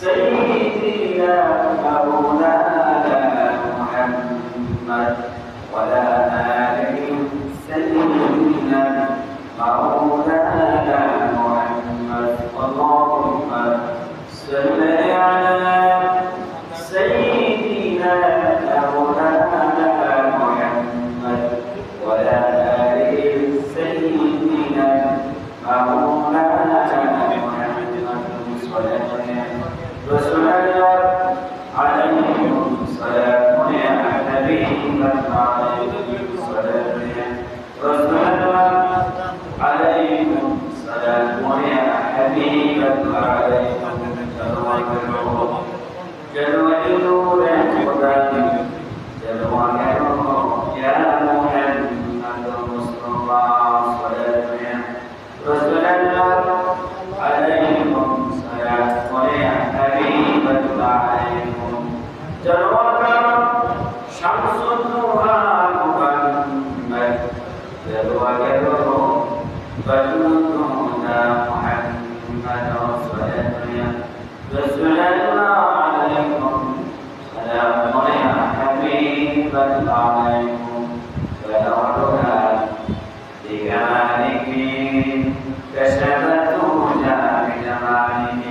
سيدنا مولانا محمد وعلى آله سيدنا مولانا محمد اللهم صل على سيدنا مولانا محمد وعلى آله سيدنا مولانا محمد رسول الله عليكم السلام يا حبيب الله رسول الله عليكم السلام يا حبيب الله جلوة نور القرآن جلوة يا محمد مصطفى رسول الله عليكم السلام يا حبيب الله جلوة شمس الضحى محمد جلوة بدر الهدى محمد رسول الله عليكم سلام يا حبيب الله عليكم ونورها بجمالك كشفت بجماله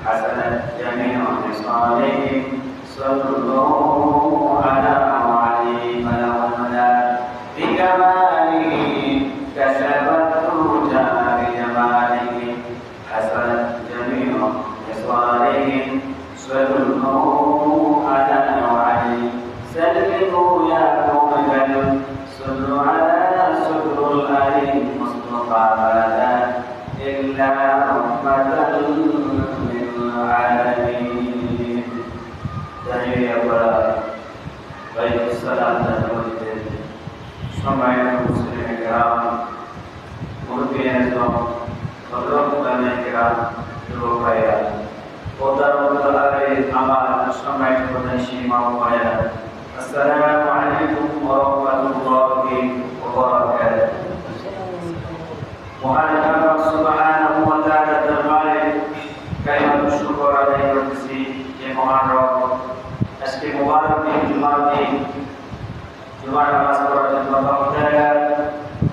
حسنت جميع خصاله صلوا على وعلي ملونا بجماله كشفت بجماله حسنت جميع خصاله صلوا على وعلي سلموا يا قوم صلوا على صدر الآل المصطفى بدا إلا رحمة للعالمين تحية وعليكم السلام عليكم সম্মানিত মুসলিম کرام মুরব্বিয়ান আজম হযরত উলামায়ে کرام যুবক ভাইরা আমার সম্মানিত প্রধান ইমাম ভাইরা আসসালামু আলাইকুম ওয়া রাহমাতুল্লাহি ওয়া বারাকাতুহু মহান আল্লাহ সুবহানাহু ওয়া তাআলা দরবারে কালিমাত শুকর আদায় করতেছি যে মহান রব আজকে মুবারক দিন জুমার দিন জুমার নামাজ পড়ার জন্য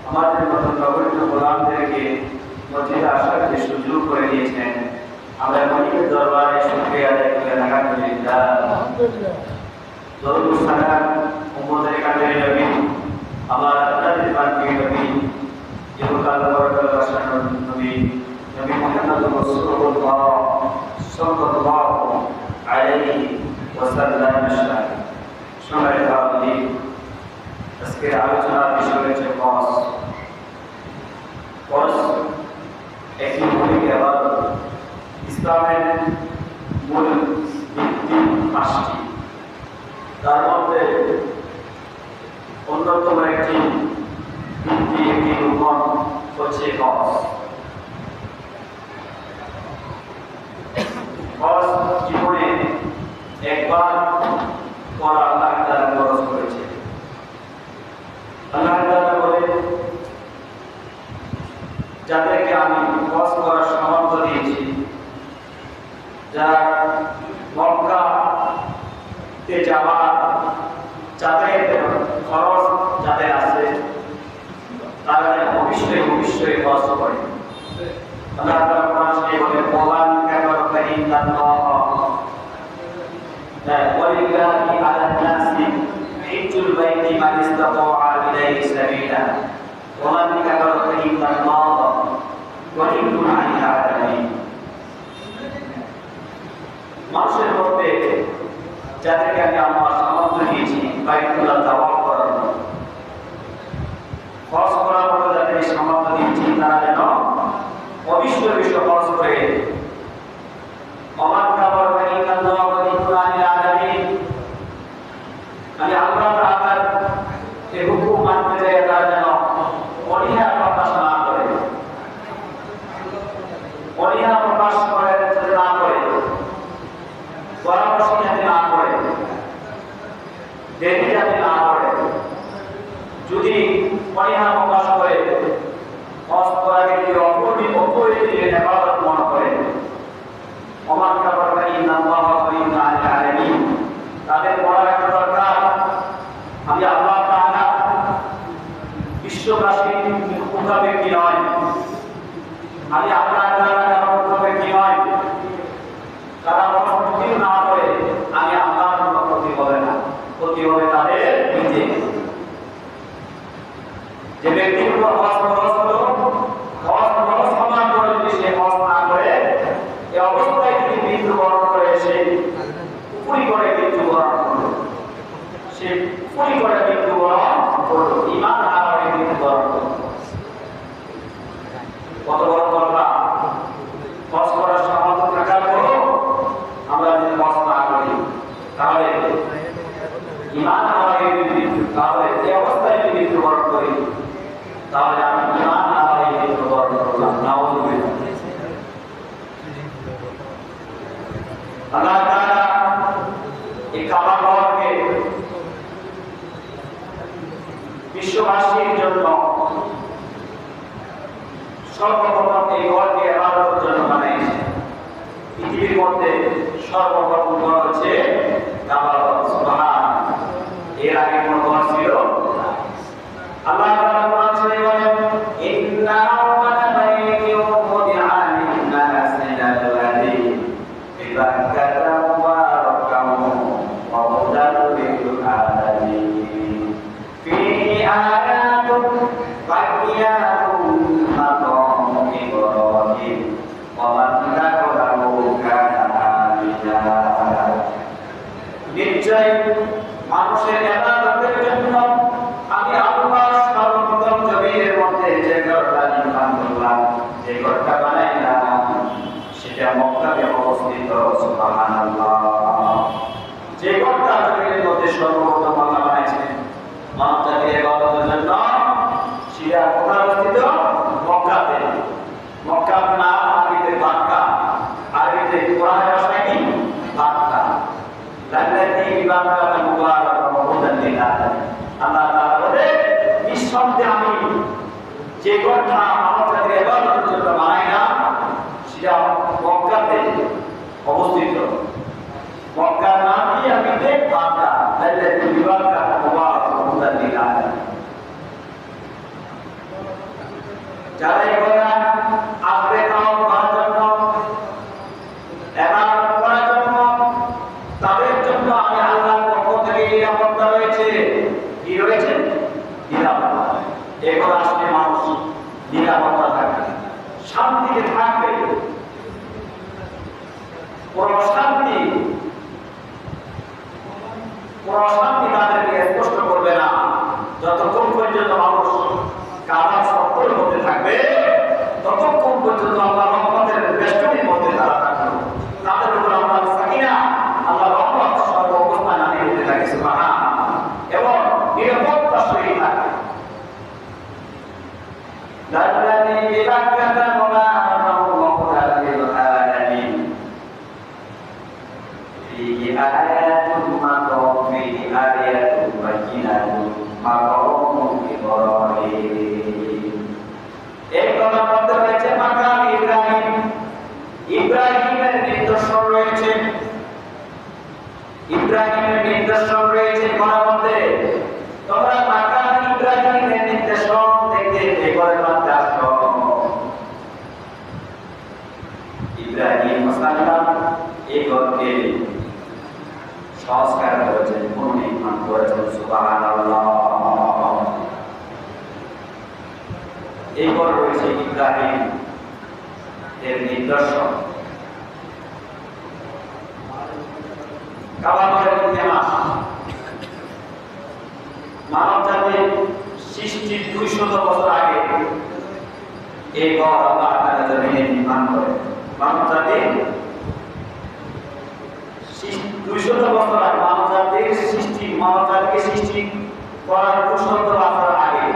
আমাদের মতো নগরীয় গোলামদেরকে মসজিদে আসার যে সুযোগ করে দিয়েছেন আমরা মনিবের দরবারে শুকরিয়া আদায় করে আলহামদুলিল্লাহ দরুদ সালাম উম্মতের কাদের নবী আমার আল্লাহর পাকের নবী ইহকাল বরকত বাসানোর নবী নবী মুহাম্মদ রাসূলুল্লাহ সাল্লাল্লাহু আলাইহি ওয়াসাল্লাম সম্মানিত হাজির আজকের আলোচনার বিষয় হচ্ছে হজ একটি মৌলিক ইবাদত ইসলামের মূল ভিত্তি পাঁচটি তার মধ্যে অন্যতম একটি ভিত্তি একটি রূপন হচ্ছে হজ জীবনে একবার করা আল্লাহ তাআলা ফরজ করেছে আল্লাহ তাআলা বলেন যাদেরকে আমি হজ করার সামর্থ্য দিয়েছি যারা মক্কাতে যাওয়ার যাতায়াতের খরচ যাদের আছে তারা অবশ্যই হজ করে আল্লাহ তাআলা কোরআন শরীফে বলেন কাফার ফাইন্নাল্লাহ ওয়ালিল্লাহি আলান নাসি হিজ্জুল বাইতি মান ইসতাতাআ ইলাইহি সাবিলা ওয়া মান কাফারা ফাইন্নাল্লাহ ওয়ালিল্লাহি আনিল আলামিন মানুষের মধ্যে যাদেরকে আমি আমার সামর্থ্য দিয়েছি বাইতুল্লাহ তাওয়াফ করার হজ করার মতো যাদের সামর্থ্য দিয়েছি তারা যেন অবশ্যই হজ করে আমার খাবার ফাইন্নাল্লাহ ওয়ালিল্লাহি আনিল আলামিন আমি আল্লাহ তাআলার এই হুকুম মানতে যায় তারা যেন অনীহা প্রকাশ না করে অনীহা প্রকাশ করে না করে পরামর্শ যাতে না করে দেরি যাতে না করে যদি অনীহা প্রকাশ করে হজ করাকে যদি অপরিধি ইবাদত মনে করে অমান কাবার সে ফুলি করে মৃত্যুবরণ করলো, ঈমান হারায় মৃত্যুবরণ করলো। কত বড় কথা! হজ করার সামর্থ্য থাকার পরও আমরা যদি হজ না করি, তাহলে ঈমান হারায় মৃত্যু, তাহলে এই অবস্থায় যদি মৃত্যুবরণ করি, তাহলে আমি ঈমান হারায় মৃত্যুবরণ করলাম। নাউযুবিল্লাহ। আল্লাহ তাআলা এই কাবা ঘরকে বিশ্ববাসীর জন্য সর্বপ্রথম এই ঘরকে ইবাদতের জন্য বানাইছে। পৃথিবীর মধ্যে সর্বপ্রথম ঘর হচ্ছে কাবা ঘর। সুবহানাল্লাহ। এর আগে কোন ঘর ছিল? আল্লাহ তাআলা কোরআনে বলেন, ইন্না আওয়ালা বাইতিন উদিআ লিন-নাসি লাল্লাযী বিবাক্কাতা মুবারাকান ওয়া হুদান লিল-আলামিন ফীহি আয়াতুন বায়্যিনাতুন মাকামু ইব্রাহিম ওয়া মান দাখালাহু কানা আমিনা। নিশ্চয় মানুষের ইবাদতের জন্য আমি আল্লাহ সর্বপ্রথম জমিনের মধ্যে যে ঘরটা নির্মাণ করলাম, যে ঘরটা বানাইলাম, সেটা মক্কাতে অবস্থিত। সুবহানাল্লাহ। যে ঘরটা জমিনের মধ্যে সর্বপ্রথম আল্লাহ বানাইছেন মানবজাতির ইবাদতের জন্য, সেটা কোথায় অবস্থিত? মক্কাতে। মক্কার নাম আরবিতে বাক্কা, আরবিতে কোরআনের ভাষায় কি? বাক্কা। লাল্লাযী বিবাক্কাতা মুবারাকান ওয়া হুদান লিল-আলামিন। আল্লাহ তাআলা বলেন, নিঃসন্দেহে আমি যে ঘরটা মানবজাতির ইবাদতের জন্য বানাইলাম, সেটা মক্কাতে অবস্থিত। মক্কার নাম কি? আরবিতে বাক্কা। লাল্লাযী বিবাক্কাতা মুবারাকান ওয়া হুদান লিল-আলামিন। যারা এই ঘরে আসবে তাওয়াফ করার জন্য, ইবাদত করার জন্য, তাদের জন্য আমি আল্লাহর পক্ষ থেকে নিরাপত্তা রয়েছে। কি রয়েছে? নিরাপত্তা। এখন আসলে মানুষ নিরাপত্তা থাকবে, শান্তিতে থাকবে, কোন অশান্তি তাদেরকে স্পষ্ট করবে না। যতক্ষণ পর্যন্ত মানুষ কাবার সত্তরের মধ্যে থাকবে, ততক্ষণ পর্যন্ত আল্লাহ রহমতের বেষ্টনীর মধ্যে তারা থাকবে। তাদের উপর আল্লাহ সাকিনা, আল্লাহ রহমত সর্ব অবস্থায় নামিয়ে দিতে থাকে। সুবহানাল্লাহ। এবং নিরাপত্তা সহিত থাকবে। লাল্লাযী বিবাক্কাতা মুবারাকান ওয়া হুদান লিল-আলামিন ফীহি আয়াতুন বায়্যিনাতুন মাকামু ইব্রাহিম। এই কথার মধ্যে রয়েছে মাকাম ইব্রাহিম। ইব্রাহিমের নিদর্শন রয়েছে। ইব্রাহিমের নিদর্শন রয়েছে কোরআনের মধ্যে। তোমরা মাকাম ইব্রাহিমের নিদর্শন দেখতে এই ঘরের মধ্যে আসো। ইব্রাহিম মুসলমান এই ঘরকে সংস্কার করেছেন, পুনর্নির্মাণ করেছেন। সুবহানাল্লাহ। এই ঘর রয়েছে ইব্রাহিম এর নিদর্শন। কাবা ঘরের ইতিহাস, মানব জাতির সৃষ্টির 200 বছর আগে এই ঘর আল্লাহ তাআলা জমিনে নির্মাণ করেন। মানব জাতির 200 বছর আগে, মানব জাতিকে সৃষ্টি করার 200 বছর আগে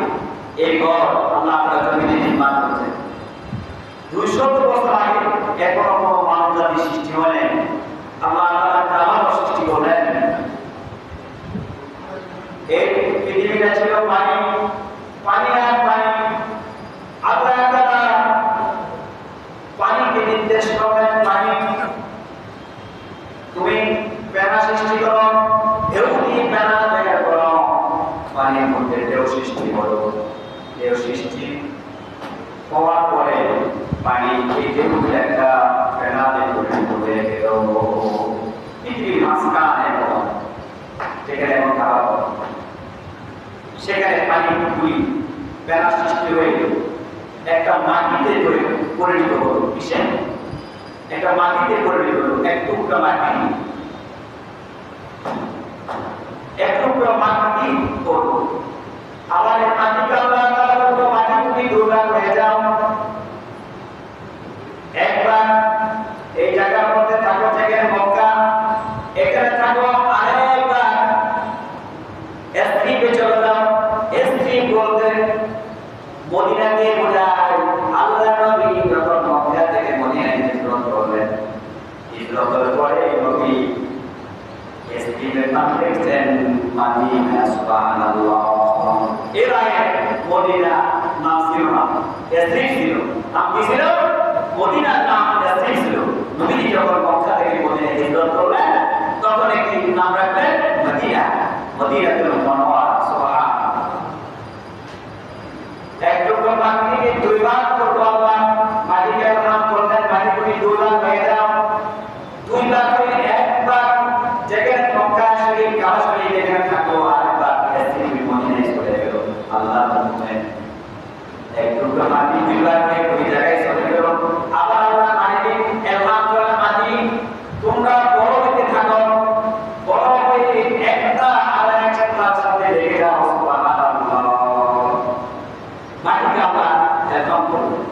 এই ঘর আল্লাহ তাআলা জমিনে নির্মাণ করেছেন। 200 বছর আগে এখনো কোনো মানব জাতি সৃষ্টি হলেন, আল্লাহ তাআলা কাবার সৃষ্টি করলেন। এই পৃথিবীটা ছিল পানি, পানি আর পানি। আল্লাহ তাআলা পানিকে নির্দেশ করলেন, পানি তুমি প্যানা সৃষ্টি করো, ঢেউ দিয়ে প্যানা তৈরি করো। পানির মধ্যে ঢেউ সৃষ্টি করো। ঢেউ সৃষ্টি হওয়ার পরে পানি এই ঢেউ একটা প্যানাতে পরিণত হয়ে গেল। পৃথিবীর মাঝখানে যেখানে এখন খাওয়া, সেখানে পানি দুই প্যানা সৃষ্টি হয়ে একটা মাটিতে পরিণত হলো। কিসে? একটা মাটিতে পরিণত হলো। এক টুকরা মাটি, এক টুকরো মাটি করবো। আবার এই মাটিকে আল্লাহ তাআলা বলল, মাটি তুমি দুর্গা হয়ে যাও। একবার এই জায়গার মধ্যে থাকো, যেখানে মক্কা, এখানে থাকো। আরেকবার স্ত্রীকে চলে যাও। স্ত্রী বলতে মদিনাকে বোঝায়। আল্লাহ নবী যখন মক্কা থেকে মদিনায় হিজরত করলেন, হিজরত করার পরে নবী স্ত্রীর নাম রেখেছেন মদিনা। সুবহানাল্লাহ। এর আগে মদিনা নাম ছিল না, স্ত্রী ছিল। নাম কি ছিল? মদিনার নাম স্ত্রী ছিল। নবী যখন মক্কা থেকে মদিনায় হিজরত করলেন, তখন একটি নাম রাখলেন মদিনা। মদিনাতুল মুনাওয়ারা। সুবহানাল্লাহ। এক টুকরো মাটিকে দুই ভাগ করবো আল্লাহ। মাটিকে নাম করলেন, মাটি তুমি দুই ভাগ হয়ে যাও। দুই ভাগ করে একবার যেখানে মক্কা শরীফ, কাবা শরীফ এখানে থাকো, আরেকবার স্ত্রী মদিনায় চলে গেল। আল্লাহ বলেন এক টুকরো মাটি দুই ভাগ হয়ে দুই জায়গায় চলে গেল। আবার আল্লাহ মাটিকে এলহাম করলেন, মাটি তোমরা বড় হতে থাকো, বড় হয়ে একটা আরেকটার সাথে লেগে যাও। সুবহানাল্লাহ। মাটিকে আল্লাহ এলহাম করলেন,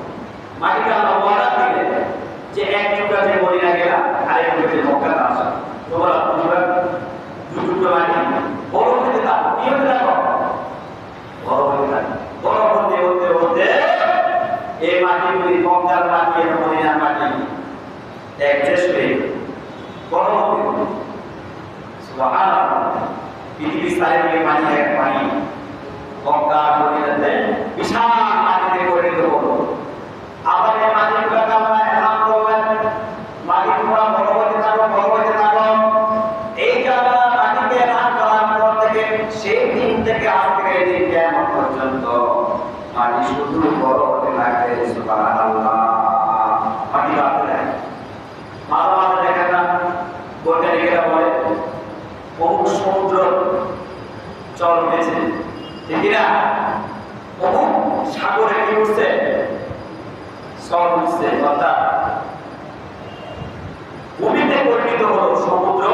মাটিকে আল্লাহ ওয়াদা দিলেন যে এক টুকরা যে মদিনা গেলাম, আরেক টুকরা যে মক্কা আসা, তোমরা দুই টুকরো মাটি বড় হতে থাকো। কি হতে থাকো? বড় হতে থাকো। বড় হতে হতে হতে এই মাটিগুলি, মক্কার মাটি এবং মদিনার মাটি একজেস্ট হয়ে বড় হতে হতে, সুবহানাল্লাহ, পৃথিবীর চারিদিকে পানি, এক পানি মক্কা মদিনাতে বিশাল মাটিতে পরিণত হলো। আবার এই মাটিগুলোকে আমরা এলহাম করলেন, মাটি তোমরা বড় হতে থাকো, বড় হতে থাকো। এই যে আল্লাহ মাটিকে এলহাম করার পর থেকে সেই দিন থেকে আজ থেকে এই দিন কিয়ামত পর্যন্ত মাটি শুধু বড় হতে থাকবে। সুবহানাল্লাহ। মাটি বাড়তে থাকে। মাঝে মাঝে দেখা যায় বৈজ্ঞানিকেরা বলে বহু সমুদ্র জল উঠেছে, ঠিক না? বহু সাগরে কি উঠছে? জল উঠছে। অর্থাৎ ভূমিতে পরিণত হলো, সমুদ্র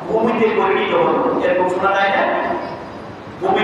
ভূমিতে পরিণত হলো। এরকম শোনা যায় না? ভূমি